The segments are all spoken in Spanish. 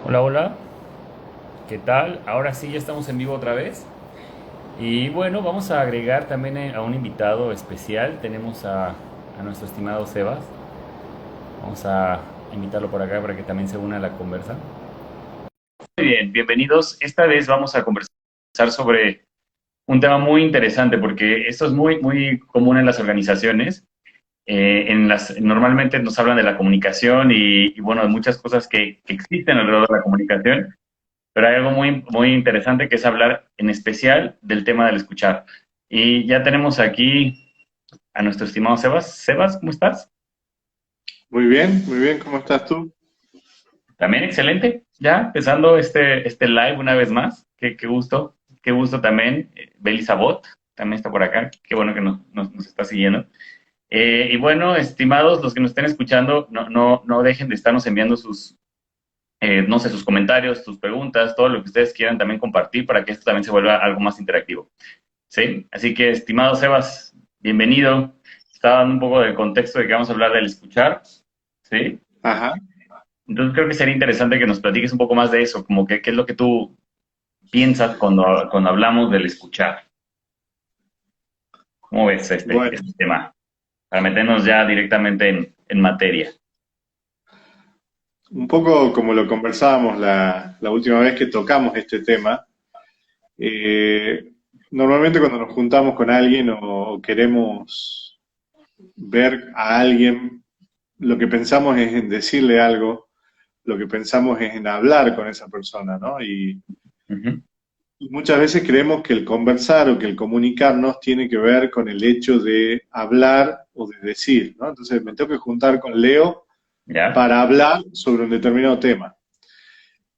Hola, hola, ¿qué tal? Ahora sí, ya estamos en vivo otra vez. Y bueno, vamos a agregar también a un invitado especial. Tenemos a nuestro estimado Sebas. Vamos a invitarlo por acá para que también se una a la conversa. Muy bien, bienvenidos. Esta vez vamos a conversar sobre un tema muy interesante porque esto es muy común en las organizaciones. Normalmente nos hablan de la comunicación y bueno, de muchas cosas que existen alrededor de la comunicación. Pero hay algo muy interesante que es hablar en especial del tema del escuchar. Y ya tenemos aquí a nuestro estimado Sebas. Sebas, ¿cómo estás? Muy bien, ¿cómo estás tú? También excelente. Ya empezando este live una vez más. Qué gusto también. Beli Sabot también está por acá. Qué bueno que nos está siguiendo. Y bueno, estimados, los que nos estén escuchando, no dejen de estarnos enviando no sé, sus comentarios, sus preguntas, todo lo que ustedes quieran también compartir para que esto también se vuelva algo más interactivo. ¿Sí? Así que, estimado Sebas, bienvenido. Estaba dando un poco de contexto de que vamos a hablar del escuchar, ¿sí? Ajá. Entonces creo que sería interesante que nos platiques un poco más de eso, como que qué es lo que tú piensas cuando hablamos del escuchar. ¿Cómo ves Bueno, este tema? Para meternos ya directamente en materia. un poco como lo conversábamos la última vez que tocamos este tema, eh, normalmente cuando nos juntamos con alguien o queremos ver a alguien, lo que pensamos es en decirle algo, lo que pensamos es en hablar con esa persona, ¿no? Ujú. Y muchas veces creemos que el conversar o que el comunicarnos tiene que ver con el hecho de hablar o de decir, ¿no? Entonces me tengo que juntar con Leo ¿Ya? para hablar sobre un determinado tema.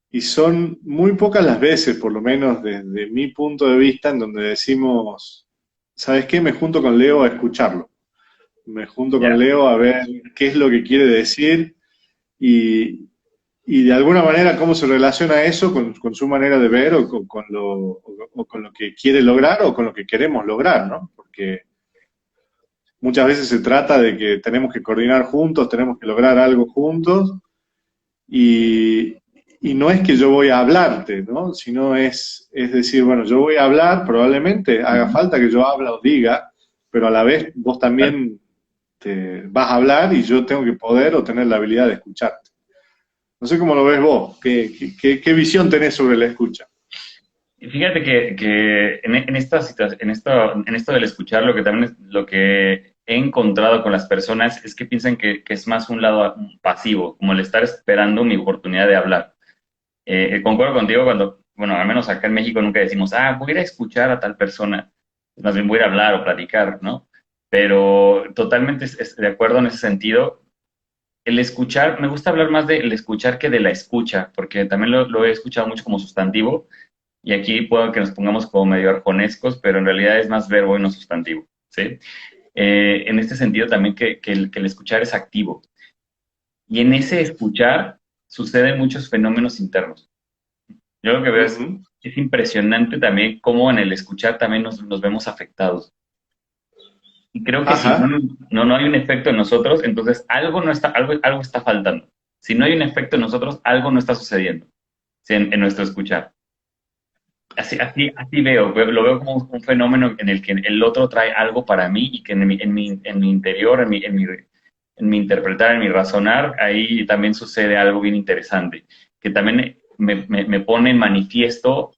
Y son muy pocas las veces, por lo menos desde mi punto de vista, en donde decimos, ¿sabes qué? Me junto con Leo a escucharlo. Me junto con ¿Ya? Leo a ver qué es lo que quiere decir y, y de alguna manera cómo se relaciona eso con su manera de ver o con lo que quiere lograr o con lo que queremos lograr, ¿no? Porque muchas veces se trata de que tenemos que coordinar juntos, tenemos que lograr algo juntos y, y no es que yo voy a hablarte, ¿no? Sino es decir, bueno, yo voy a hablar, probablemente haga Ujú. falta que yo hable o diga, pero a la vez vos Claro. también te vas a hablar y yo tengo que poder o tener la habilidad de escucharte. No sé cómo lo ves vos, qué visión tenés sobre la escucha. Y fíjate que en esta situación, en esto del escuchar, lo que también es, lo que he encontrado con las personas es que piensan que es más un lado pasivo, como el estar esperando mi oportunidad de hablar. Concuerdo contigo cuando, bueno, al menos acá en México nunca decimos, voy a ir a escuchar a tal persona, más bien voy a ir a hablar o platicar, ¿no? Pero totalmente es de acuerdo en ese sentido. El escuchar, me gusta hablar más del escuchar que de la escucha, porque también lo he escuchado mucho como sustantivo y aquí puedo que nos pongamos como medio arjonescos, pero en realidad es más verbo y no sustantivo, ¿sí? En este sentido también que el escuchar es activo. Y en ese escuchar suceden muchos fenómenos internos. Yo lo que veo Ujú. es impresionante también cómo en el escuchar también nos vemos afectados. Y creo que si Ajá. no hay un efecto en nosotros, entonces algo está faltando. Si no hay un efecto en nosotros, algo no está sucediendo, ¿sí? En nuestro escuchar. Así lo veo como un fenómeno en el que el otro trae algo para mí y que en mi interior, en mi interpretar, en mi razonar, ahí también sucede algo bien interesante, que también me pone en manifiesto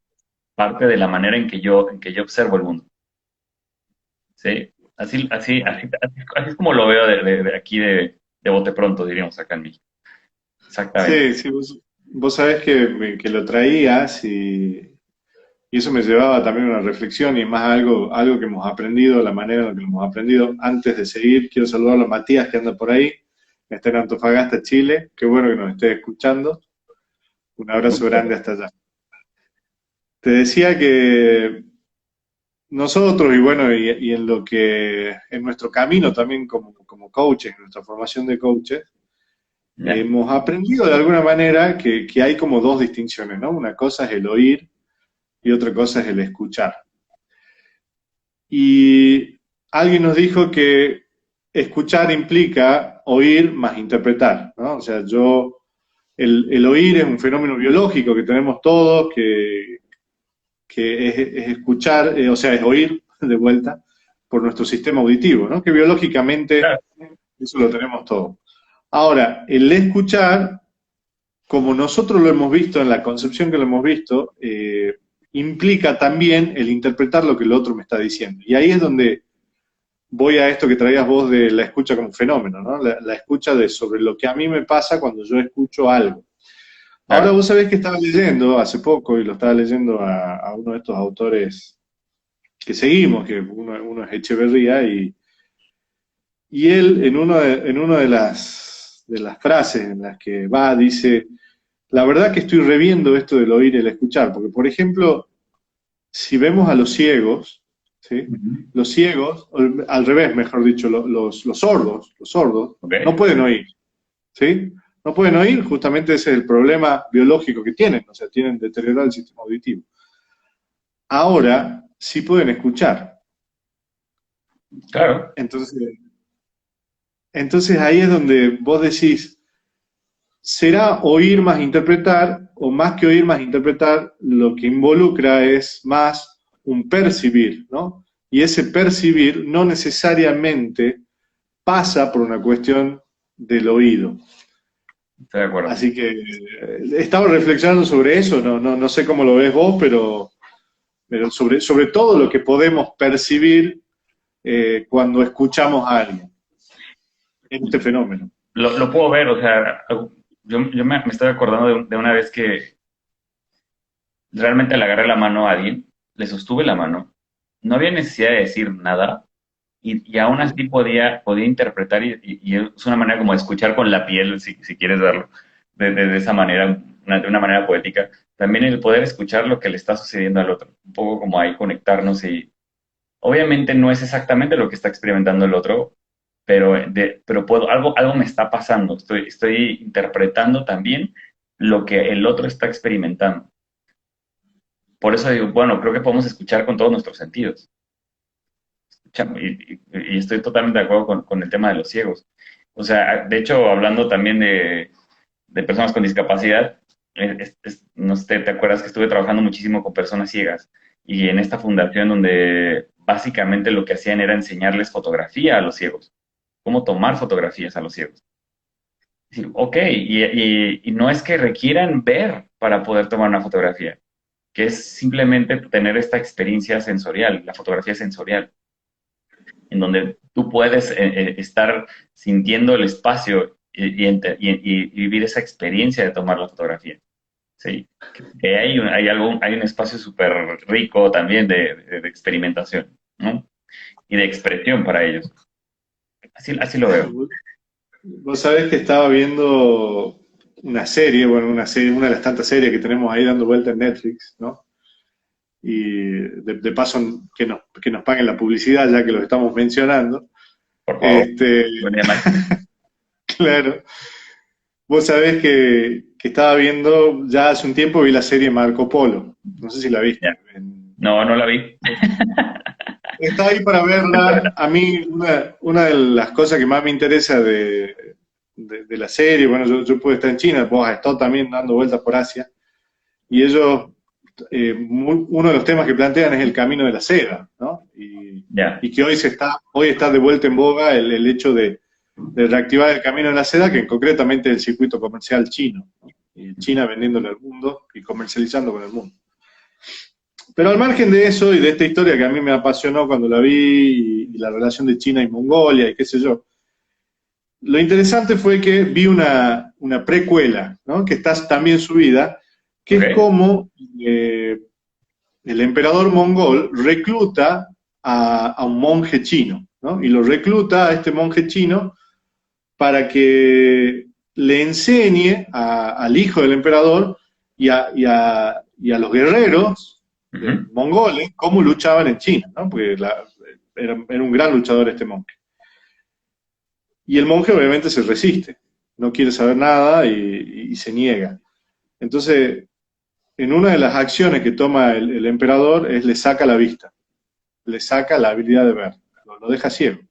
parte de la manera en que yo observo el mundo, ¿sí? Así es como lo veo de aquí de bote pronto, diríamos acá en México. Exactamente. Sí, sí, vos sabés que lo traías y eso me llevaba también a una reflexión y más algo que hemos aprendido, la manera en la que lo hemos aprendido. Antes de seguir, quiero saludar a Matías que anda por ahí, está en Antofagasta, Chile. Qué bueno que nos esté escuchando. Un abrazo grande hasta allá. Te decía que nosotros, y bueno, y en lo que, en nuestro camino también como coaches, en nuestra formación de coaches, ¿Ya? hemos aprendido de alguna manera que hay como dos distinciones, ¿no? Una cosa es el oír y otra cosa es el escuchar. Y alguien nos dijo que escuchar implica oír más interpretar, ¿no? O sea, yo el oír es un fenómeno biológico que tenemos todos, que es escuchar, o sea, es oír de vuelta por nuestro sistema auditivo, ¿no? Que biológicamente Claro, eso lo tenemos todos. Ahora, el escuchar, como nosotros lo hemos visto en la concepción que lo hemos visto, implica también el interpretar lo que el otro me está diciendo. Y ahí es donde voy a esto que traías vos de la escucha como fenómeno, ¿no? La escucha de sobre lo que a mí me pasa cuando yo escucho algo. Ahora claro. vos sabés que estaba leyendo hace poco, y lo estaba leyendo a uno de estos autores que seguimos, que uno es Echeverría, y él en una de las frases en las que va, dice, la verdad que estoy reviendo esto del oír y el escuchar, porque por ejemplo, si vemos a los ciegos, ¿sí? Ujú. Los ciegos, al revés, mejor dicho, los sordos, Ok, no pueden oír, ¿sí? No pueden oír, justamente ese es el problema biológico que tienen, o sea, tienen deteriorado el sistema auditivo. Ahora sí pueden escuchar. claro. Entonces, entonces ahí es donde vos decís, ¿será oír más interpretar o más que oír más interpretar? Lo que involucra es más un percibir, ¿no? Y ese percibir no necesariamente pasa por una cuestión del oído. Estoy de acuerdo. Así que he estado reflexionando sobre eso, no sé cómo lo ves vos, pero sobre todo lo que podemos percibir cuando escuchamos a alguien en este fenómeno. Lo puedo ver, o sea, yo me estoy acordando de una vez que realmente le agarré la mano a alguien, le sostuve la mano, no había necesidad de decir nada y aún Ujú. así podía interpretar y es una manera como de escuchar con la piel, si quieres verlo, de esa manera, de una manera poética. También el poder escuchar lo que le está sucediendo al otro, un poco como ahí conectarnos y obviamente no es exactamente lo que está experimentando el otro, pero algo me está pasando, estoy interpretando también lo que el otro está experimentando. Por eso digo, bueno, creo que podemos escuchar con todos nuestros sentidos. Y estoy totalmente de acuerdo con el tema de los ciegos. O sea, de hecho, hablando también de personas con discapacidad, no sé, te acuerdas que estuve trabajando muchísimo con personas ciegas y en esta fundación donde básicamente lo que hacían era enseñarles fotografía a los ciegos, cómo tomar fotografías a los ciegos. Es decir, ok, y no es que requieran ver para poder tomar una fotografía, que es simplemente tener esta experiencia sensorial, la fotografía sensorial, en donde tú puedes estar sintiendo el espacio y vivir esa experiencia de tomar la fotografía. Sí, que hay un espacio súper rico también de experimentación, ¿no? Y de expresión para ellos. Así lo veo. Vos sabés que estaba viendo una serie, bueno, una de las tantas series que tenemos ahí dando vuelta en Netflix, ¿no? Y de paso que nos paguen la publicidad ya que lo estamos mencionando. Por favor, Este, buen día, Mike. claro, vos sabés que estaba viendo, ya hace un tiempo vi la serie Marco Polo, no sé si la Ya. viste. No, no la vi. Está ahí para verla. A mí una de las cosas que más me interesa de la serie, bueno, yo pude estar en China, vos has estado también dando vueltas por Asia, y ellos, uno de los temas que plantean es el camino de la seda, ¿no? Ya. Y que hoy está de vuelta en boga el hecho de reactivar el camino de la seda, que concretamente es el circuito comercial chino, ¿no? Y China vendiéndole al mundo y comercializando con el mundo. Pero al margen de eso y de esta historia que a mí me apasionó cuando la vi y la relación de China y Mongolia y qué sé yo, lo interesante fue que vi una precuela, ¿no? Que está también subida, que es Ok. como el emperador mongol recluta a un monje chino, ¿no? Y lo recluta a este monje chino para que le enseñe al hijo del emperador y a los guerreros Ujú. mongoles cómo luchaban en China, ¿no? Porque era un gran luchador este monje. Y el monje obviamente se resiste, no quiere saber nada y se niega. Entonces, en una de las acciones que toma el emperador es le saca la vista, le saca la habilidad de ver, lo deja ciego.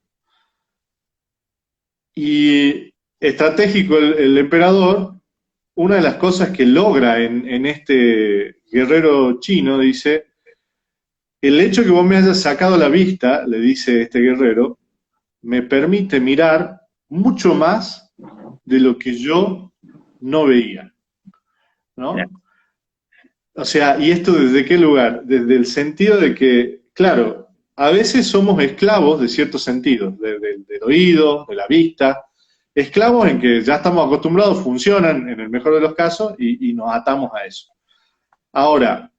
Y estratégico el emperador una de las cosas que logra en este guerrero chino, dice, el hecho que vos me hayas sacado la vista, le dice este guerrero, me permite mirar mucho más de lo que yo no veía, Ya. ¿no? O sea, ¿y esto desde qué lugar? Desde el sentido de que, claro, a veces somos esclavos de ciertos sentidos, del oído, de la vista, esclavos en que ya estamos acostumbrados, funcionan en el mejor de los casos y nos atamos a eso. Ahora,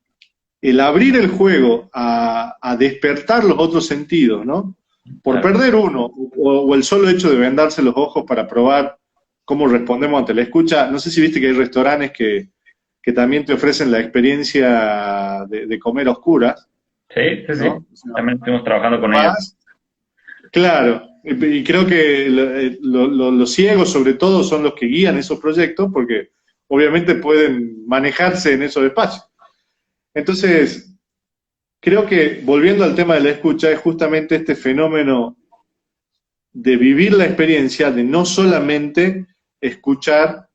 el abrir el juego a despertar los otros sentidos, ¿no? Por Claro. perder uno, o el solo hecho de vendarse los ojos para probar cómo respondemos ante la escucha, no sé si viste que hay restaurantes que también te ofrecen la experiencia de comer a oscuras, Sí, sí, sí. ¿no? O sea, También estuvimos trabajando con ellos. vas, claro, y creo que los ciegos sobre todo son los que guían esos proyectos porque obviamente pueden manejarse en esos espacios. Entonces, creo que volviendo al tema de la escucha es justamente este fenómeno de vivir la experiencia de no solamente escuchar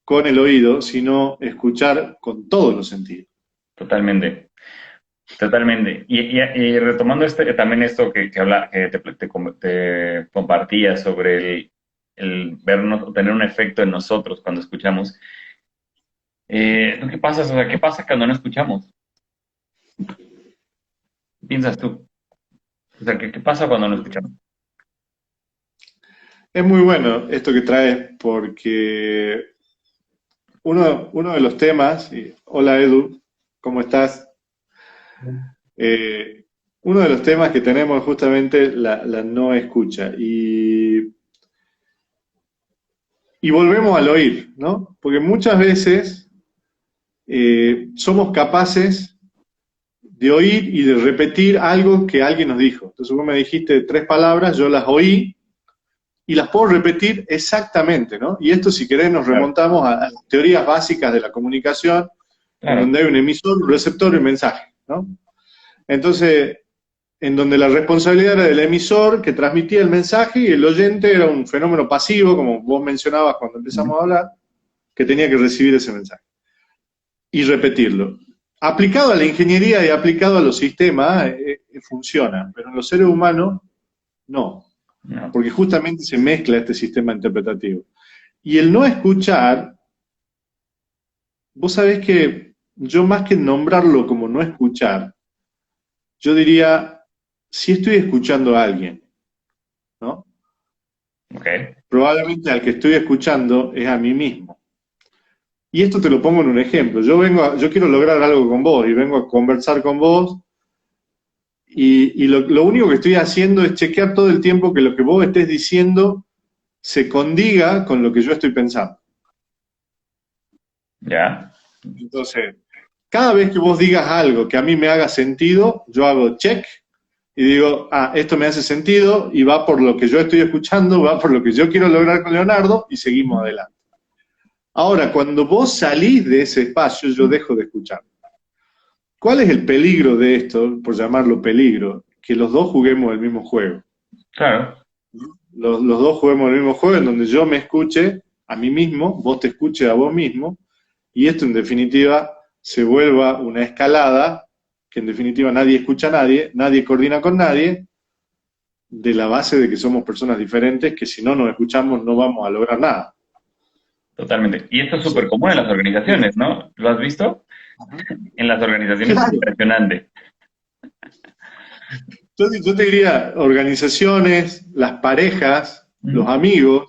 con el oído, sino escuchar con todos los sentidos. Totalmente. Totalmente. Y retomando también esto que te compartía sobre el vernos, tener un efecto en nosotros cuando escuchamos. ¿Qué pasa? O sea, ¿qué pasa cuando no escuchamos? ¿Qué piensas tú? O sea, ¿qué pasa cuando no escuchamos? Es muy bueno esto que traes porque uno de los temas, y, hola Edu, ¿cómo estás? Eh, Uno de los temas que tenemos es justamente la no escucha. Y volvemos al oír, ¿no? Porque muchas veces somos capaces de oír y de repetir algo que alguien nos dijo. Entonces vos me dijiste tres palabras, yo las oí y las puedo repetir exactamente, ¿no? Y esto, si querés, nos Claro, remontamos a las teorías básicas de la comunicación, en claro, donde hay un emisor, un receptor y un mensaje, ¿no? Entonces, en donde la responsabilidad era del emisor que transmitía el mensaje y el oyente era un fenómeno pasivo, como vos mencionabas cuando empezamos a hablar, que tenía que recibir ese mensaje y repetirlo. Aplicado a la ingeniería y aplicado a los sistemas, funciona, pero en los seres humanos no, no, porque justamente se mezcla este sistema interpretativo. Y el no escuchar, vos sabés que yo más que nombrarlo como no escuchar, yo diría, si estoy escuchando a alguien, ¿no? ok, Probablemente al que estoy escuchando es a mí mismo. Y esto te lo pongo en un ejemplo. Yo quiero lograr algo con vos y vengo a conversar con vos y lo único que estoy haciendo es chequear todo el tiempo que lo que vos estés diciendo se condiga con lo que yo estoy pensando. ya, Entonces, cada vez que vos digas algo que a mí me haga sentido, yo hago check y digo, ah, esto me hace sentido y va por lo que yo estoy escuchando, va por lo que yo quiero lograr con Leonardo y seguimos adelante. Ahora, cuando vos salís de ese espacio, yo dejo de escuchar. ¿Cuál es el peligro de esto, por llamarlo peligro? Que los dos juguemos el mismo juego. claro, Los dos juguemos el mismo juego en donde yo me escuche a mí mismo, vos te escuches a vos mismo, y esto en definitiva se vuelva una escalada, que en definitiva nadie escucha a nadie, nadie coordina con nadie, de la base de que somos personas diferentes, que si no nos escuchamos no vamos a lograr nada. totalmente. Y esto es Sí. súper común en las organizaciones, ¿no? ¿Lo has visto? En las organizaciones es Claro. impresionante. Yo te diría, organizaciones, las parejas, los Ujú. amigos,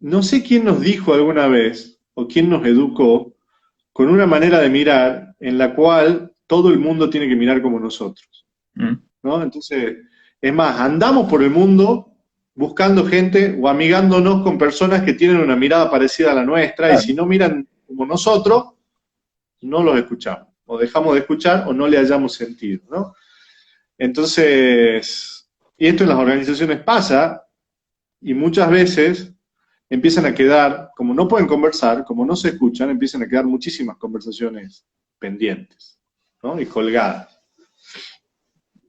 no sé quién nos dijo alguna vez o quién nos educó con una manera de mirar en la cual todo el mundo tiene que mirar como nosotros, Mm, ¿no? Entonces, es más, andamos por el mundo buscando gente o amigándonos con personas que tienen una mirada parecida a la nuestra y claro, si no miran como nosotros, no los escuchamos, o dejamos de escuchar o no le hayamos sentido, ¿no? Entonces, y esto en las organizaciones pasa y muchas veces empiezan a quedar, como no pueden conversar, como no se escuchan, empiezan a quedar muchísimas conversaciones pendientes, ¿no? Y colgadas.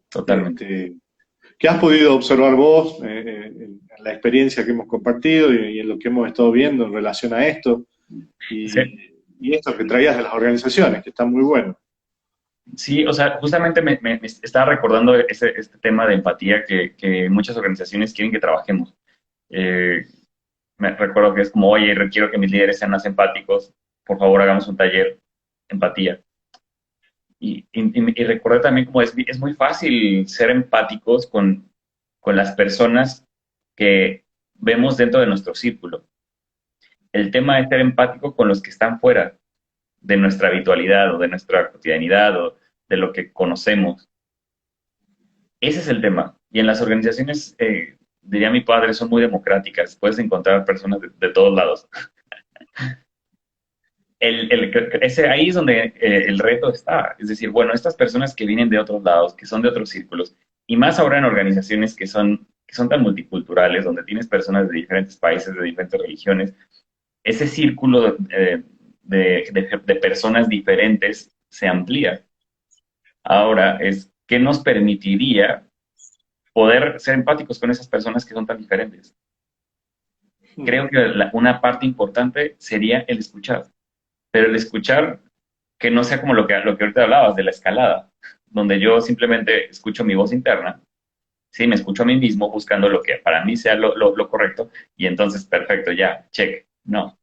totalmente. Este, ¿Qué has podido observar vos en la experiencia que hemos compartido y en lo que hemos estado viendo en relación a esto? Sí, Y esto que traías de las organizaciones, que está muy bueno. sí, o sea, justamente me estaba recordando este tema de empatía que muchas organizaciones quieren que trabajemos. Eh, Me recuerdo que es como, oye, requiero que mis líderes sean más empáticos, por favor hagamos un taller, empatía. Y recordé también como es muy fácil ser empáticos con las personas que vemos dentro de nuestro círculo. El tema es ser empático con los que están fuera de nuestra habitualidad o de nuestra cotidianidad o de lo que conocemos. Ese es el tema. Y en las organizaciones, diría mi padre, son muy democráticas. Puedes encontrar personas de todos lados. Ahí es donde el reto está. Es decir, bueno, estas personas que vienen de otros lados, que son de otros círculos, y más ahora en organizaciones que son tan multiculturales, donde tienes personas de diferentes países, de diferentes religiones, ese círculo de personas diferentes se amplía. Ahora, ¿qué nos permitiría poder ser empáticos con esas personas que son tan diferentes? Creo que una parte importante sería el escuchar, pero el escuchar que no sea como lo que ahorita hablabas de la escalada, donde yo simplemente escucho mi voz interna, sí, me escucho a mí mismo buscando lo que para mí sea lo correcto y entonces perfecto, ya, check. No.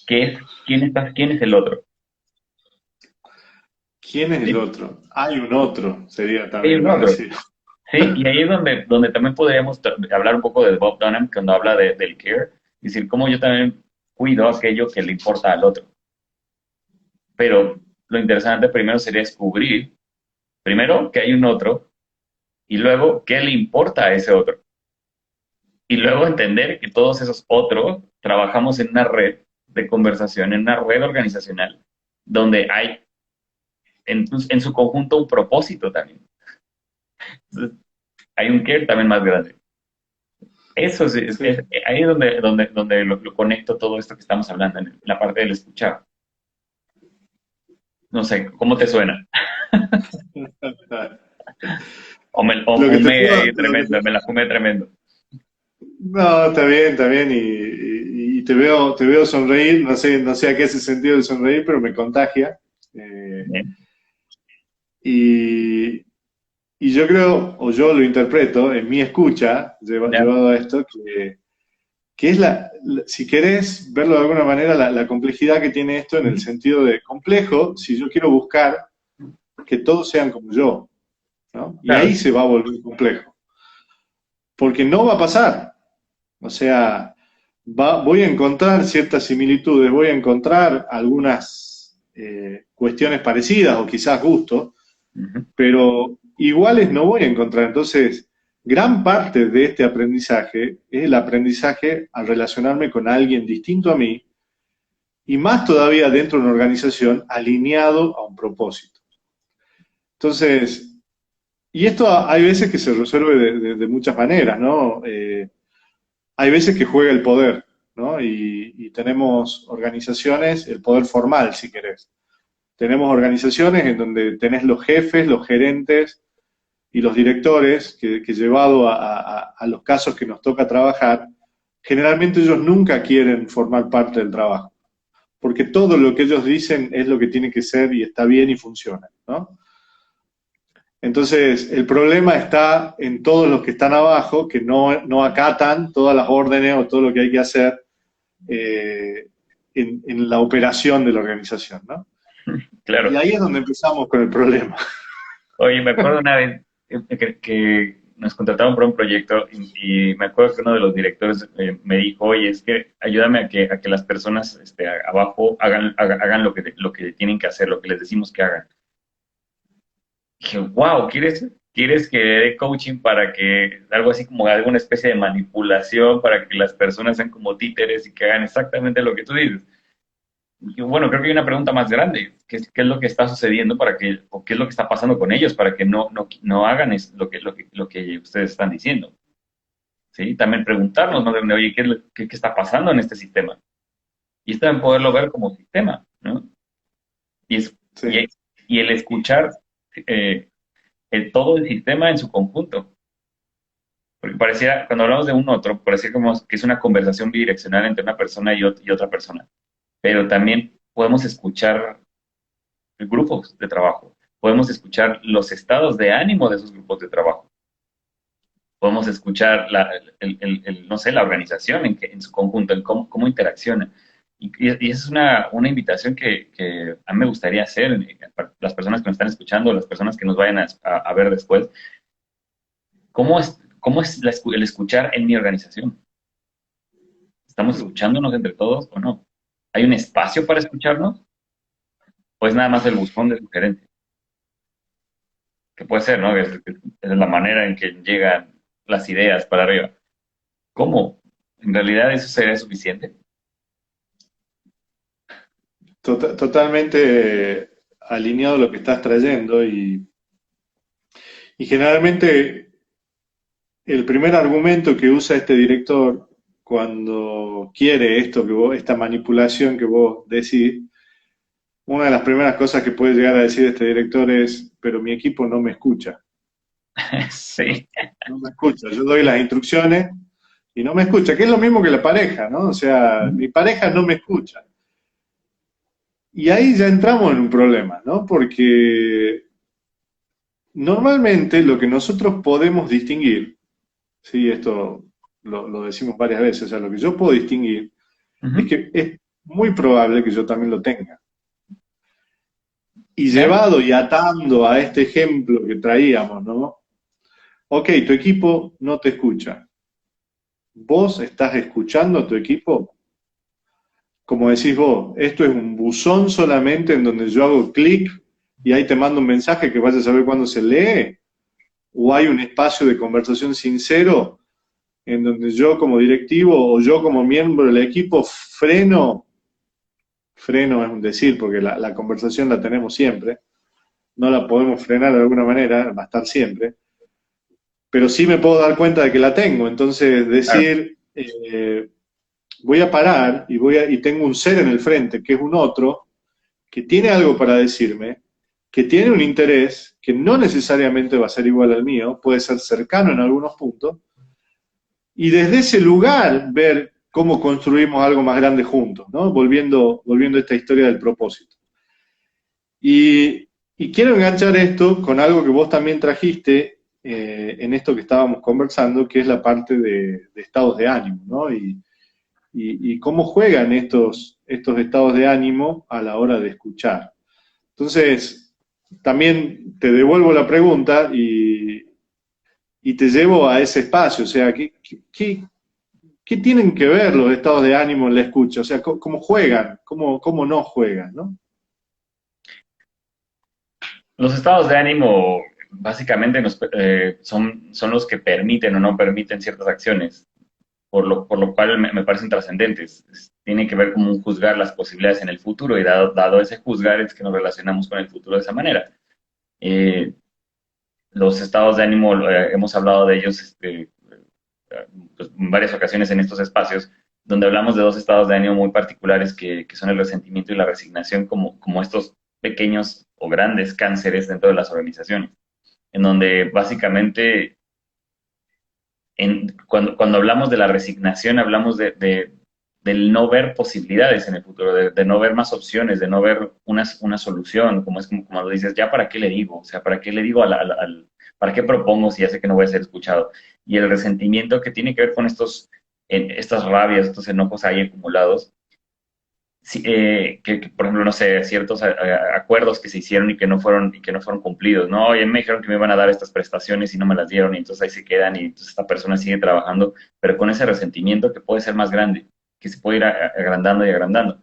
¿Quién es el otro? ¿Quién es el ¿Sí? otro? Hay un otro, sería Hay también un más otro. decir. Sí, y ahí es donde también podríamos hablar un poco de Bob Dunham cuando habla del care, es decir, cómo yo también cuido aquello que le importa al otro. Pero lo interesante primero sería descubrir, primero, que hay un otro, y luego, qué le importa a ese otro. Y luego entender que todos esos otros trabajamos en una red de conversación, en una red organizacional, donde hay en su conjunto un propósito también. Entonces, hay un care también más grande. Eso Sí. ahí es donde lo conecto todo esto que estamos hablando, en la parte del escuchar. No sé, ¿cómo te suena? O me o Lo que te fumé puedo, ahí tremendo, me la fumé tremendo. no, está bien, y te veo sonreír, no sé a qué es el sentido de sonreír, pero me contagia. Eh, Bien, y, y yo creo, o yo lo interpreto en mi escucha, ya, llevado a esto, que es si querés verlo de alguna manera, la complejidad que tiene esto en el ujú, sentido de complejo, si yo quiero buscar que todos sean como yo, ¿no? Y ahí claro, se va a volver complejo, porque no va a pasar. O sea, voy a encontrar ciertas similitudes, voy a encontrar algunas cuestiones parecidas o quizás gustos, ujú, pero iguales no voy a encontrar. Entonces, gran parte de este aprendizaje es el aprendizaje al relacionarme con alguien distinto a mí y más todavía dentro de una organización alineado a un propósito. Entonces, y esto hay veces que se resuelve de muchas maneras, ¿no? Hay veces que juega el poder, ¿no? Y tenemos organizaciones, el poder formal, si querés. Tenemos organizaciones en donde tenés los jefes, los gerentes y los directores, que llevado a los casos que nos toca trabajar, generalmente ellos nunca quieren formar parte del trabajo, porque todo lo que ellos dicen es lo que tiene que ser y está bien y funciona, ¿no? Entonces, el problema está en todos los que están abajo, que no acatan todas las órdenes o todo lo que hay que hacer eh, en la operación de la organización, ¿no? Y claro. ahí es donde empezamos con el problema. Oye, me acuerdo una vez que nos contrataron para un proyecto y me acuerdo que uno de los directores me dijo, oye, es que ayúdame a que las personas abajo hagan lo que tienen que hacer, lo que les decimos que hagan. Dije, wow, ¿quieres que dé coaching para que, algo así como alguna especie de manipulación, para que las personas sean como títeres y que hagan exactamente lo que tú dices? Y bueno, creo que hay una pregunta más grande. ¿Qué es lo que está sucediendo o qué es lo que está pasando con ellos para que no hagan lo que ustedes están diciendo? ¿Sí? También preguntarnos, ¿no? Oye, ¿qué está pasando en este sistema? Y esto también poderlo ver como sistema, ¿no? Y, es, y, Sí, y el escuchar, eh, todo el sistema en su conjunto. Porque parecía, cuando hablamos de un otro, parecía como que es una conversación bidireccional entre una persona y otra persona. Pero también podemos escuchar grupos de trabajo, podemos escuchar los estados de ánimo de esos grupos de trabajo, podemos escuchar no sé, la organización en su conjunto, en cómo interacciona. Y esa es una invitación que a mí me gustaría hacer para las personas que nos están escuchando, las personas que nos vayan a ver después. ¿Cómo es el escuchar en mi organización? ¿Estamos escuchándonos entre todos o no? ¿Hay un espacio para escucharnos? ¿O es nada más el buzón de sugerencias? Que puede ser, ¿no? Es la manera en que llegan las ideas para arriba. ¿Cómo? ¿En realidad eso sería suficiente? Totalmente alineado a lo que estás trayendo y generalmente el primer argumento que usa este director cuando quiere esto que vos, esta manipulación que vos decís, una de las primeras cosas que puede llegar a decir este director es, pero mi equipo no me escucha. Sí. No me escucha. Yo doy las instrucciones y no me escucha, que es lo mismo que la pareja, ¿no? O sea, mi pareja no me escucha. Y ahí ya entramos en un problema, ¿no? Porque normalmente lo que nosotros podemos distinguir, sí, esto lo decimos varias veces, o sea, lo que yo puedo distinguir es Ujú. que es muy probable que yo también lo tenga. Y ¿Sí? llevado y atando a este ejemplo que traíamos, ¿no? Ok, tu equipo no te escucha. ¿Vos estás escuchando a tu equipo? Como decís vos, esto es un buzón solamente en donde yo hago clic y ahí te mando un mensaje que vayas a saber cuándo se lee, o hay un espacio de conversación sincero en donde yo como directivo o yo como miembro del equipo freno es un decir porque la conversación la tenemos siempre, no la podemos frenar de alguna manera, va a estar siempre, pero sí me puedo dar cuenta de que la tengo, entonces Claro. decir, voy a parar y tengo un ser en el frente, que es un otro, que tiene algo para decirme, que tiene un interés que no necesariamente va a ser igual al mío, puede ser cercano en algunos puntos, y desde ese lugar ver cómo construimos algo más grande juntos, ¿no? Volviendo a esta historia del propósito. Y quiero enganchar esto con algo que vos también trajiste en esto que estábamos conversando, que es la parte de estados de ánimo, ¿no? Y cómo juegan estos estados de ánimo a la hora de escuchar. Entonces, también te devuelvo la pregunta y te llevo a ese espacio, o sea, ¿qué tienen que ver los estados de ánimo en la escucha? O sea, ¿cómo juegan? ¿Cómo no juegan? ¿No? Los estados de ánimo básicamente son los que permiten o no permiten ciertas acciones, por lo cual me parecen trascendentes. Tiene que ver con un juzgar las posibilidades en el futuro y dado ese juzgar es que nos relacionamos con el futuro de esa manera. Eh, los estados de ánimo, hemos hablado de ellos pues, en varias ocasiones en estos espacios, donde hablamos de dos estados de ánimo muy particulares que son el resentimiento y la resignación como estos pequeños o grandes cánceres dentro de las organizaciones, en donde básicamente cuando hablamos de la resignación hablamos del no ver posibilidades en el futuro, de no ver más opciones, de no ver una solución, como lo dices, ya para qué le digo, o sea, para qué le digo para qué propongo si ya sé que no voy a ser escuchado. Y el resentimiento que tiene que ver con estas rabias, estos enojos ahí acumulados, sí, por ejemplo, no sé, ciertos acuerdos que se hicieron y que no fueron cumplidos, ¿no? Oye, me dijeron que me iban a dar estas prestaciones y no me las dieron y entonces ahí se quedan y entonces esta persona sigue trabajando, pero con ese resentimiento que puede ser más grande, que se puede ir agrandando y agrandando.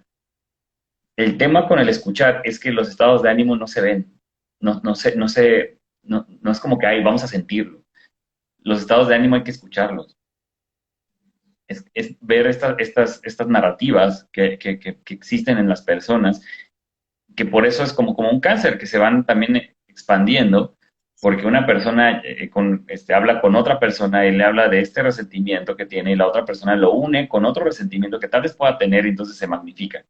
El tema con el escuchar es que los estados de ánimo no se ven, no es como que, ay, vamos a sentirlo. Los estados de ánimo hay que escucharlos. Es ver estas narrativas que existen en las personas, que por eso es como un cáncer, que se van también expandiendo, porque una persona habla con otra persona y le habla de este resentimiento que tiene y la otra persona lo une con otro resentimiento que tal vez pueda tener y entonces se magnifica.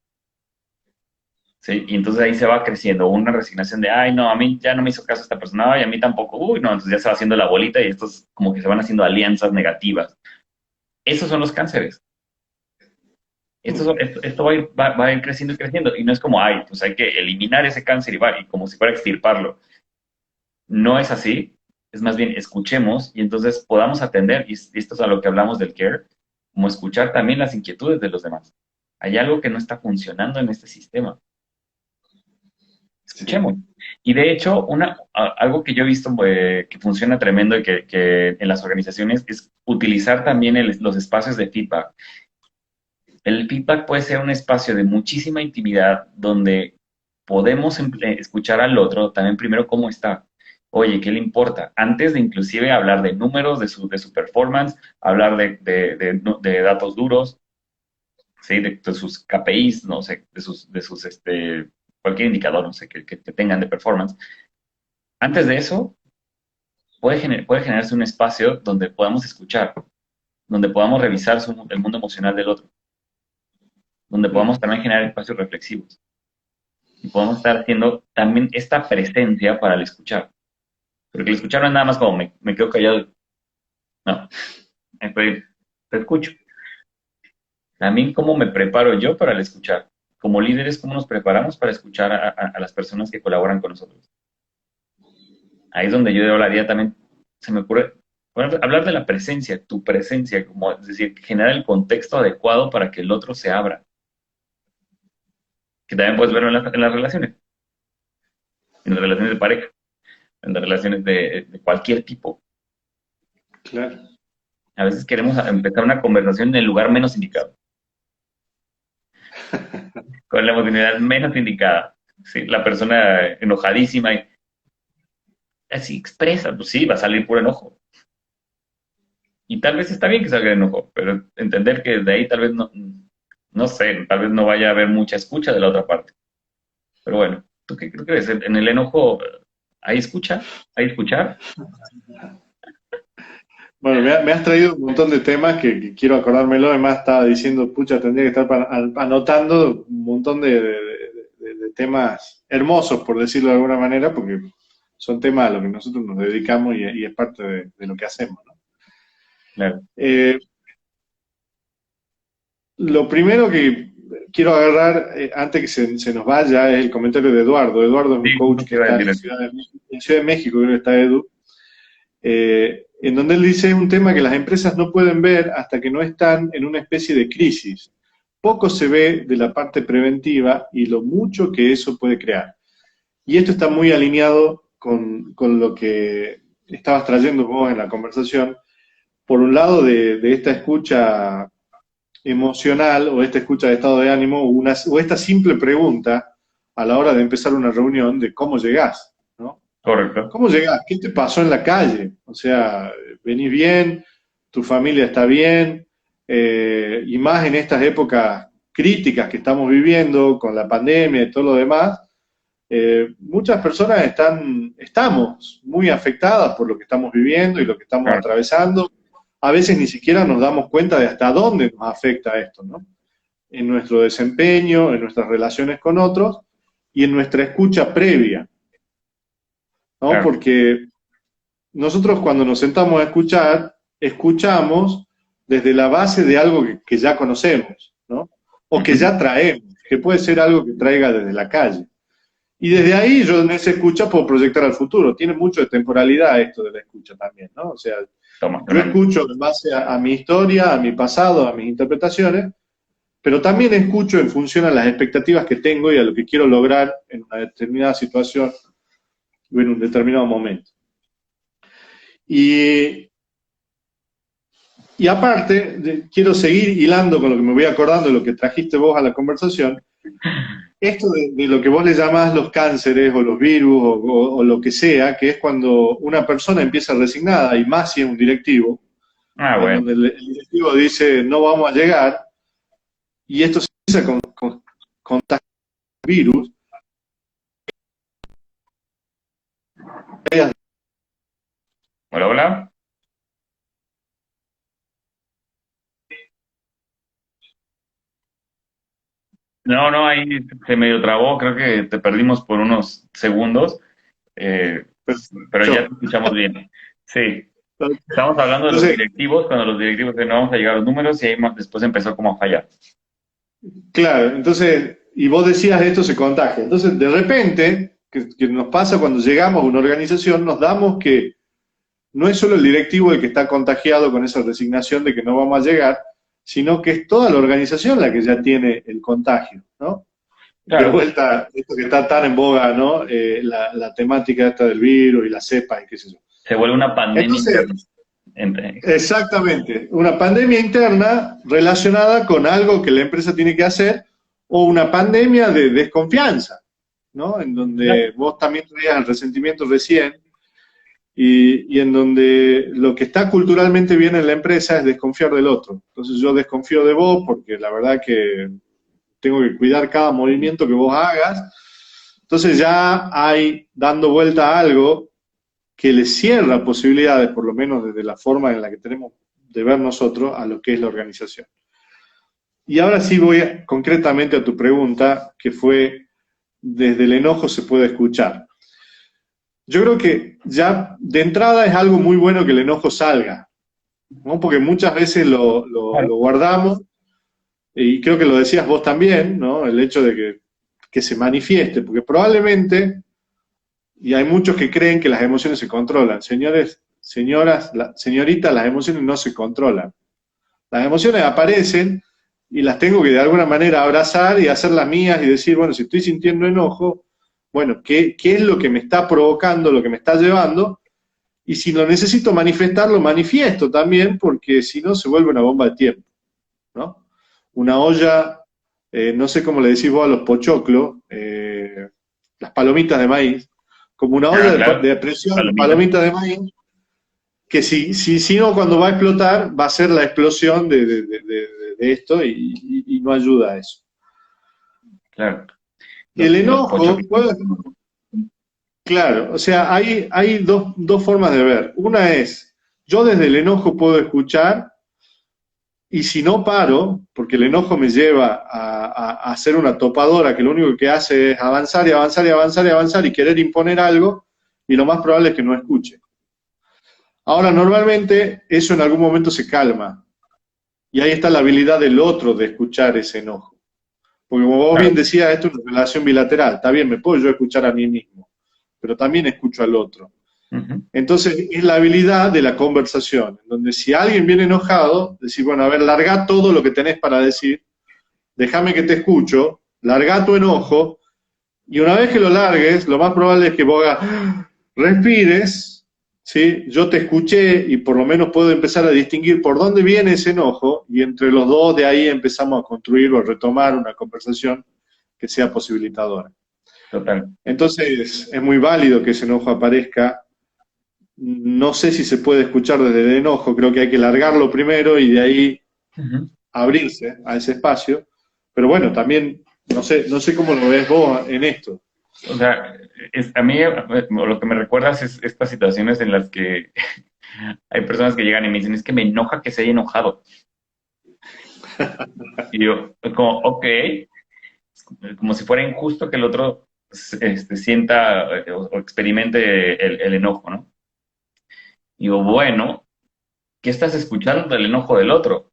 ¿sí? Y entonces ahí se va creciendo una resignación de, ay, no, a mí ya no me hizo caso esta persona, ay, a mí tampoco, uy, no, entonces ya se va haciendo la bolita y estos como que se van haciendo alianzas negativas. Esos son los cánceres. Esto va a ir creciendo y creciendo. Y no es como, ay, pues hay que eliminar ese cáncer y va, y como si fuera a extirparlo. No es así. Es más bien, escuchemos y entonces podamos atender, y esto es a lo que hablamos del care, como escuchar también las inquietudes de los demás. Hay algo que no está funcionando en este sistema. Sí. Escuchemos. Y de hecho, algo que yo he visto que funciona tremendo y que en las organizaciones es utilizar también los espacios de feedback. El feedback puede ser un espacio de muchísima intimidad donde podemos escuchar al otro también primero cómo está. Oye, ¿qué le importa? Antes de inclusive hablar de números, de su performance, hablar de datos duros, ¿sí? De sus KPIs, no sé, cualquier indicador, no sé, que tengan de performance. Antes de eso, puede generarse un espacio donde podamos escuchar, donde podamos revisar el mundo emocional del otro, donde podamos Mm. también generar espacios reflexivos. Y podemos estar haciendo también esta presencia para el escuchar. Porque el escuchar no es nada más como me quedo callado. No, estoy, te escucho. También cómo me preparo yo para el escuchar. Como líderes, cómo nos preparamos para escuchar a las personas que colaboran con nosotros. Ahí es donde yo hablaría también, se me ocurre, bueno, hablar de la presencia, tu presencia, como es decir, generar el contexto adecuado para que el otro se abra. Que también puedes verlo en las relaciones, en las relaciones de pareja, en las relaciones de cualquier tipo. Claro. A veces queremos empezar una conversación en el lugar menos indicado, con la emocionalidad menos indicada. ¿Sí? La persona enojadísima y así expresa, pues sí, va a salir puro enojo. Y tal vez está bien que salga el enojo, pero entender que de ahí tal vez no sé, tal vez no vaya a haber mucha escucha de la otra parte. Pero bueno, ¿tú qué crees? ¿En el enojo hay escucha? ¿Hay escuchar? Bueno, me has traído un montón de temas que quiero acordármelo. Además, estaba diciendo, pucha, tendría que estar anotando un montón de temas hermosos, por decirlo de alguna manera, porque son temas a los que nosotros nos dedicamos y es parte de lo que hacemos, ¿no? Claro. Eh, lo primero que quiero agarrar, antes que se nos vaya, es el comentario de Eduardo. Eduardo es un Sí, coach justo te que iba a está decir eso. En Ciudad de México, creo que está Edu, en donde él dice un tema que las empresas no pueden ver hasta que no están en una especie de crisis. Poco se ve de la parte preventiva y lo mucho que eso puede crear. Y esto está muy alineado con lo que estabas trayendo vos en la conversación. Por un lado, de esta escucha emocional o esta escucha de estado de ánimo o esta simple pregunta a la hora de empezar una reunión de cómo llegás, ¿no? Correcto. ¿Cómo llegás? ¿Qué te pasó en la calle? O sea, venís bien, tu familia está bien, y más en estas épocas críticas que estamos viviendo con la pandemia y todo lo demás, muchas personas estamos muy afectadas por lo que estamos viviendo y lo que estamos Claro. atravesando. A veces ni siquiera nos damos cuenta de hasta dónde nos afecta esto, ¿no? En nuestro desempeño, en nuestras relaciones con otros y en nuestra escucha previa, ¿no? Claro. Porque nosotros cuando nos sentamos a escuchar, escuchamos desde la base de algo que ya conocemos, ¿no? O que Ujú. ya traemos, que puede ser algo que traiga desde la calle. Y desde ahí yo en esa escucha puedo proyectar al futuro. Tiene mucho de temporalidad esto de la escucha también, ¿no? O sea, Toma, yo tremendo. escucho en base a mi historia, a mi pasado, a mis interpretaciones, pero también escucho en función a las expectativas que tengo y a lo que quiero lograr en una determinada situación o en un determinado momento. Y, y aparte, quiero seguir hilando con lo que me voy acordando de lo que trajiste vos a la conversación. Esto de lo que vos le llamás los cánceres o los virus o lo que sea, que es cuando una persona empieza resignada, y más si es un directivo, Ah, en bueno. donde el directivo dice no vamos a llegar, y esto se empieza con contagiar virus. Hola, hola. No, no, ahí se medio trabó, creo que te perdimos por unos segundos, eh, pero ya te Perfecto. escuchamos bien. Sí, estamos hablando de los Entonces, directivos, cuando los directivos de no vamos a llegar a los números y ahí después empezó como a fallar. claro, entonces, y vos decías esto se contagia. Entonces, de repente, que nos pasa cuando llegamos a una organización, nos damos que no es solo el directivo el que está contagiado con esa resignación de que no vamos a llegar, sino que es toda la organización la que ya tiene el contagio, ¿no? De Claro, vuelta, esto que está tan en boga, ¿no? La temática esta del virus y la cepa y qué sé yo. se vuelve una pandemia Entonces, interna. exactamente, una pandemia interna relacionada con algo que la empresa tiene que hacer o una pandemia de desconfianza, ¿no? En donde vos también traías el resentimiento recién y en donde lo que está culturalmente bien en la empresa es desconfiar del otro. Entonces yo desconfío de vos porque la verdad que tengo que cuidar cada movimiento que vos hagas. Entonces ya hay dando vuelta a algo que le cierra posibilidades, por lo menos desde la forma en la que tenemos de ver nosotros, a lo que es la organización. Y ahora sí voy concretamente a tu pregunta, que fue, desde el enojo se puede escuchar. Yo creo que ya de entrada es algo muy bueno que el enojo salga, ¿no? Porque muchas veces lo guardamos, y creo que lo decías vos también, ¿no? El hecho de que se manifieste, porque probablemente, y hay muchos que creen que las emociones se controlan. Señores, señoras, señoritas, las emociones no se controlan. Las emociones aparecen y las tengo que de alguna manera abrazar y hacerlas mías y decir, bueno, si estoy sintiendo enojo, bueno, ¿qué es lo que me está provocando, lo que me está llevando? Y si lo necesito manifestar, lo manifiesto también, porque si no se vuelve una bomba de tiempo, ¿no? Una olla, no sé cómo le decís vos a los pochoclos, las palomitas de maíz, como una olla Ah, claro, de presión de palomita. palomitas de maíz, que si no, cuando va a explotar, va a ser la explosión de esto y no ayuda a eso. Claro, El los pochos. enojo, claro, o sea, hay dos formas de ver. Una es, yo desde el enojo puedo escuchar y si no paro, porque el enojo me lleva a ser una topadora que lo único que hace es avanzar y avanzar y avanzar y avanzar y querer imponer algo, y lo más probable es que no escuche. Ahora, normalmente eso en algún momento se calma, y ahí está la habilidad del otro de escuchar ese enojo. Porque como vos bien Claro. decías, esto es una relación bilateral. Está bien, me puedo yo escuchar a mí mismo, pero también escucho al otro. Ujú. Entonces, es la habilidad de la conversación, en donde si alguien viene enojado, decir, bueno, a ver, larga todo lo que tenés para decir, déjame que te escucho, larga tu enojo, y una vez que lo largues, lo más probable es que vos hagas, respires, ¿sí? Yo te escuché y por lo menos puedo empezar a distinguir por dónde viene ese enojo, y entre los dos de ahí empezamos a construir o a retomar una conversación que sea posibilitadora. Total. Entonces, es muy válido que ese enojo aparezca. No sé si se puede escuchar desde el enojo, creo que hay que largarlo primero y de ahí Ujú. abrirse a ese espacio. Pero bueno, también no sé cómo lo ves vos en esto. O sea, a mí lo que me recuerdas es estas situaciones en las que hay personas que llegan y me dicen, es que me enoja que se haya enojado. Y yo, como, ok, como si fuera injusto que el otro sienta o experimente el enojo, ¿no? Y yo, bueno, ¿qué estás escuchando del enojo del otro?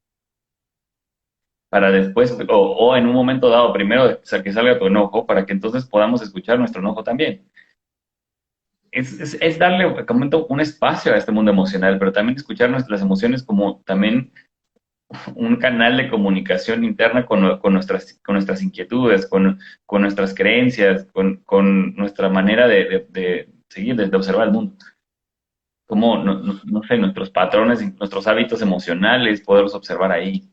Para después, o en un momento dado, primero, o sea, que salga tu enojo, para que entonces podamos escuchar nuestro enojo también. Es darle, comento, un espacio a este mundo emocional, pero también escuchar nuestras emociones como también un canal de comunicación interna con nuestras inquietudes, con nuestras creencias, con nuestra manera de seguir, de observar el mundo. Como, no sé, nuestros patrones, nuestros hábitos emocionales, poderlos observar ahí.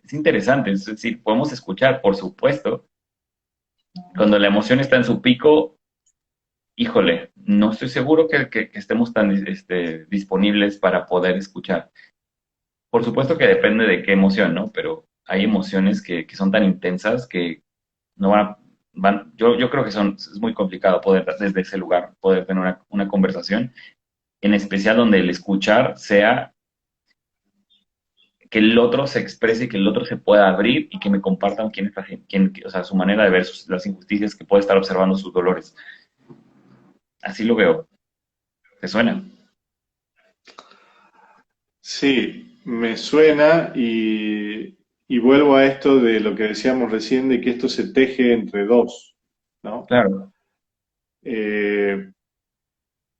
Es interesante, es decir, podemos escuchar, por supuesto, cuando la emoción está en su pico, híjole, no estoy seguro que estemos tan disponibles para poder escuchar. Por supuesto que depende de qué emoción, ¿no? Pero hay emociones que son tan intensas que no yo creo que es muy complicado poder desde ese lugar poder tener una conversación, en especial donde el escuchar sea que el otro se exprese y que el otro se pueda abrir y que me compartan o sea, su manera de ver las injusticias, que puede estar observando sus dolores. Así lo veo. ¿Te suena? Sí, me suena y vuelvo a esto de lo que decíamos recién, de que esto se teje entre dos, ¿no? Claro. Eh,